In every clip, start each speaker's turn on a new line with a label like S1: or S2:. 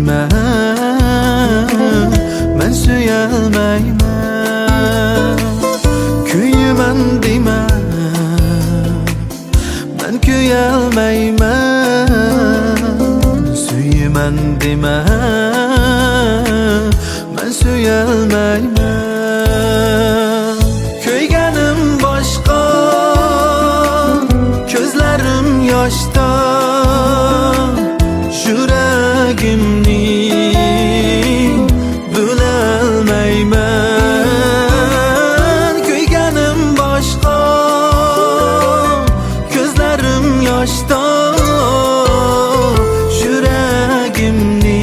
S1: deyman, men suyolmayman. Kuyman deyman, men kuyolmayman. Suyman deyman, men suyolmayman. Kuyganim boshqa, ko'zlarim yoshda, yuragimni bo'lolmayman. Kuyganim boshqa, ko'zlarim yoshda, yuragimni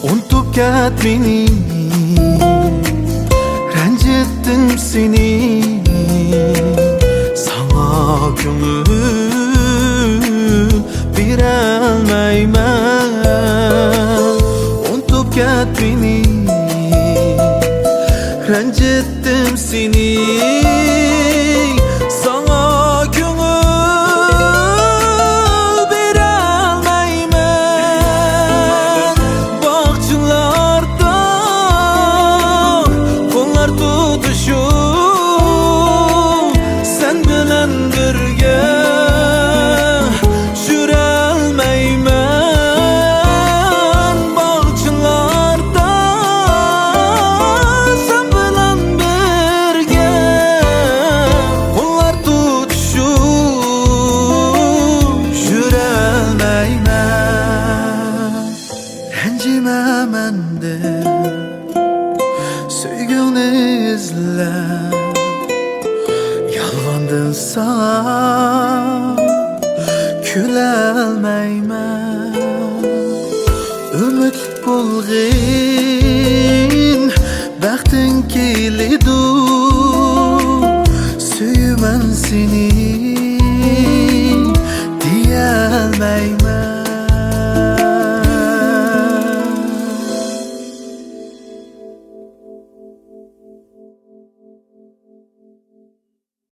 S1: unutib ketmeni, ranjitdim seni, sana ko'ngil berolmayman. Unutib ketmeni, ranjitdim seni, sana ko'ngil berolmayman. Bog'chalarda qo'llar tutishib, sen bilan birga yurolmayman. Bog'chalarda sen bilan birga qo'llar tutishib, yurolmayman. Ranjimaman deb sevgini izlab, yolg'ondan san kulolmayman. Umid bo'lg'in baxting keladi, suyman seni.